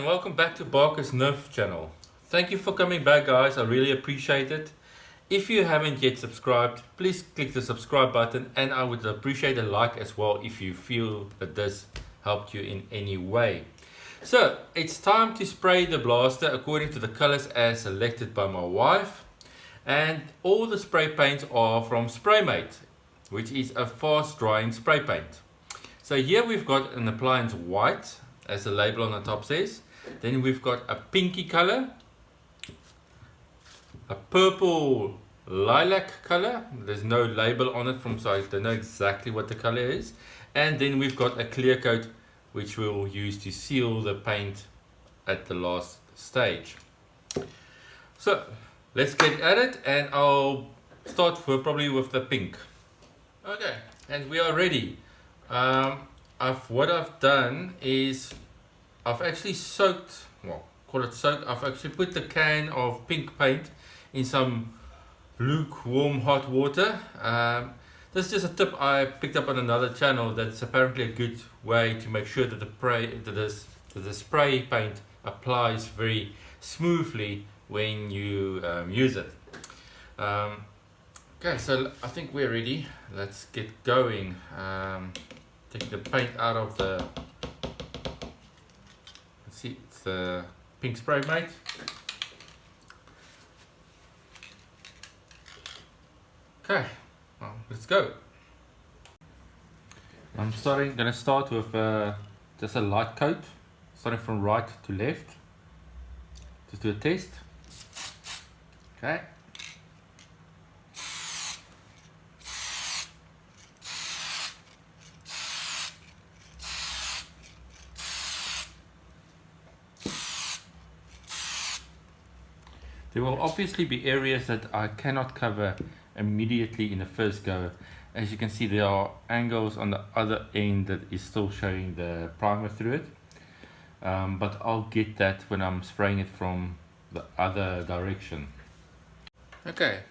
welcome back to Barker's Nerf channel. Thank you for coming back, guys. I really appreciate it. If you haven't yet subscribed, please click the subscribe button, and I would appreciate a like as well if you feel that this helped you in any way. So it's time to spray the blaster according to the colors as selected by my wife, and all the spray paints are from Spraymate, which is a fast drying spray paint. So here we've got an Appliance white, as the label on the top says. Then we've got a pinky color, a purple lilac color. There's no label on it so I don't know exactly what the color is. And then we've got a clear coat, which we'll use to seal the paint at the last stage. So let's get at it, and I'll start probably with the pink. Okay, and we are ready. What I've done is I've actually soaked, I've actually put the can of pink paint in some lukewarm hot water. This is just a tip I picked up on another channel that's apparently a good way to make sure that the spray paint applies very smoothly when you use it. Okay, so I think we're ready. Let's get going. Take the paint out of the, let's see, it's the pink Spraymate. Okay, well, let's go. I'm gonna start with just a light coat, starting from right to left. Just do a test. Okay. There will obviously be areas that I cannot cover immediately in the first go. As you can see, there are angles on the other end that is still showing the primer through it. But I'll get that when I'm spraying it from the other direction. Okay,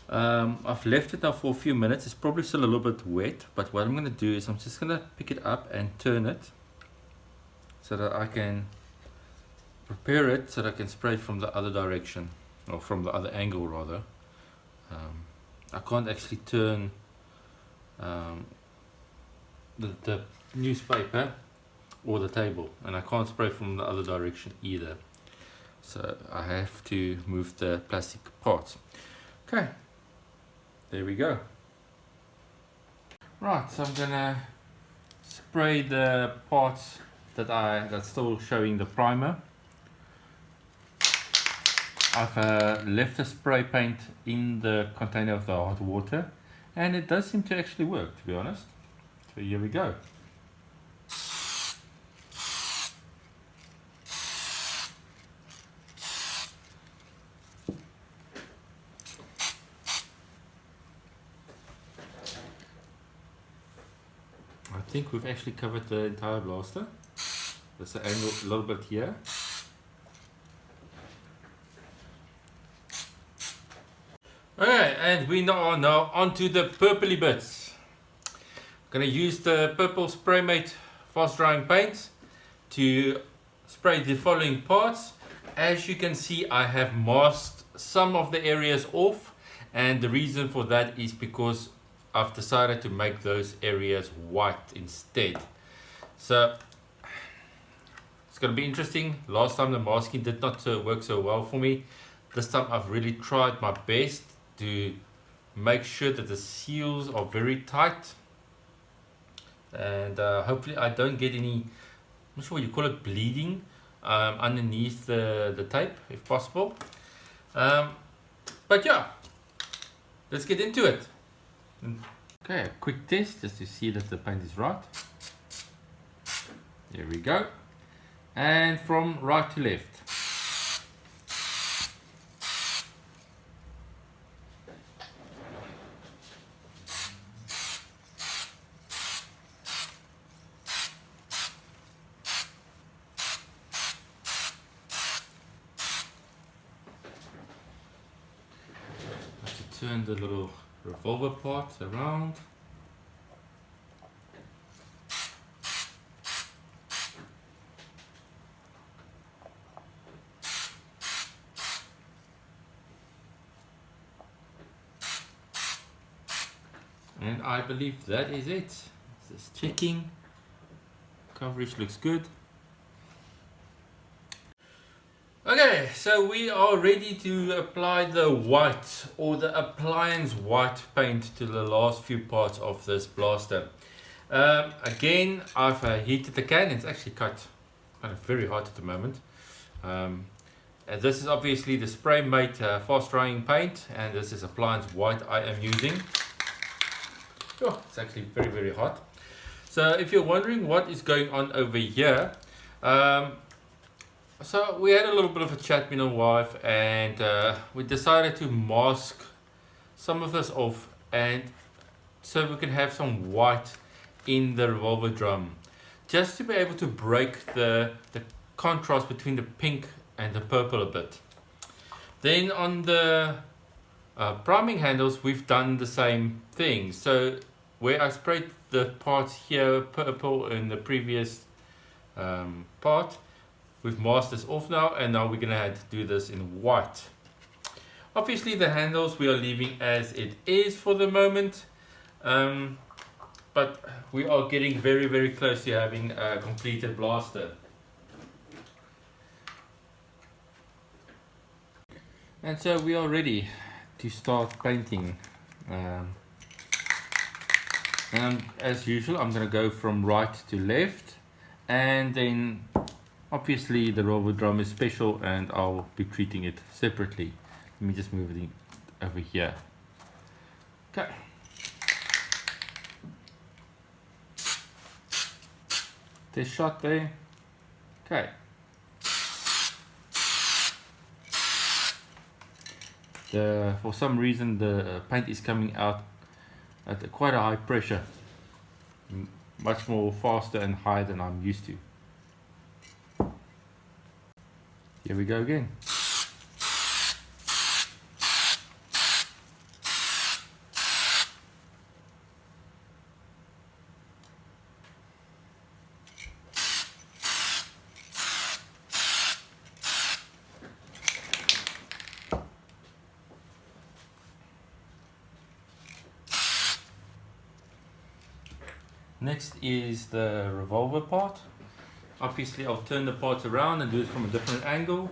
I've left it now for a few minutes. It's probably still a little bit wet, but what I'm going to do is I'm just going to pick it up and turn it so that I can prepare it so that I can spray it from the other direction, or from the other angle rather. I can't actually turn the newspaper or the table, and I can't spray from the other direction either, so I have to move the plastic parts. Okay, there we go. Right, so I'm gonna spray the parts that's still showing the primer. I've left the spray paint in the container of the hot water, and it does seem to actually work, to be honest. So here we go. I think we've actually covered the entire blaster. There's an angle a little bit here. Okay, and we are now onto the purpley bits. I'm going to use the purple Spraymate fast drying paint to spray the following parts. As you can see, I have masked some of the areas off, and the reason for that is because I've decided to make those areas white instead. So it's going to be interesting. Last time the masking did not work so well for me. This time I've really tried my best to make sure that the seals are very tight, and hopefully I don't get any, I'm not sure what you call it, bleeding underneath the tape if possible. But yeah, let's get into it. Okay, a quick test just to see that the paint is right. There we go. And from right to left. Turn the little revolver part around. and I believe that is it. Just checking. Coverage looks good. Okay, so we are ready to apply the white or the appliance white paint to the last few parts of this blaster. Again, I've heated the can. It's actually kind of very hot at the moment. And this is obviously the Spraymate fast drying paint, and this is appliance white I am using. Oh, it's actually very hot. So if you're wondering what is going on over here, so we had a little bit of a chat, me and my wife, and we decided to mask some of this off, and so we can have some white in the revolver drum, just to be able to break the contrast between the pink and the purple a bit. Then on the priming handles, we've done the same thing. So where I sprayed the parts here purple in the previous part, we've masked this off now, and now we're gonna have to do this in white. Obviously the handles we are leaving as it is for the moment, but we are getting very close to having a completed blaster. And so we are ready to start painting. And as usual, I'm going to go from right to left, and then obviously the revolver drum is special and I'll be treating it separately. Let me just move it over here. Okay. Test shot there. Okay. For some reason the paint is coming out at quite a high pressure, much more faster and higher than I'm used to. Here we go again. Next is the revolver part. Obviously I'll turn the parts around and do it from a different angle.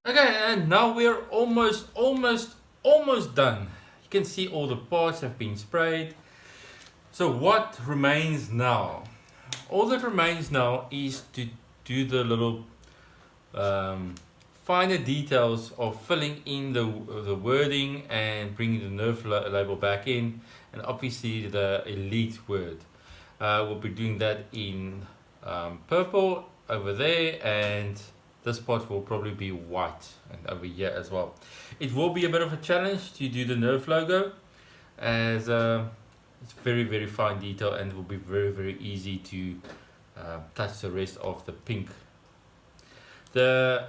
Okay, and now we're almost done. You can see all the parts have been sprayed. So what remains now? All that remains now is to do the little finer details of filling in the wording and bringing the nerf label back in, and obviously the elite word. We'll be doing that in purple over there, and this part will probably be white, and over here as well. It will be a bit of a challenge to do the Nerf logo, as it's very fine detail, and it will be very easy to touch the rest of the pink. The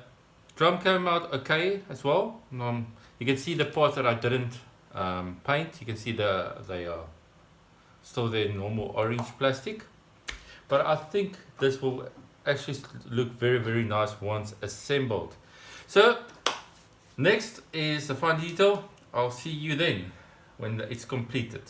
drum came out okay as well. You can see the parts that I didn't paint. You can see they are still their normal orange plastic, but I think this will actually look very nice once assembled. So next is the fine detail. I'll see you then when it's completed.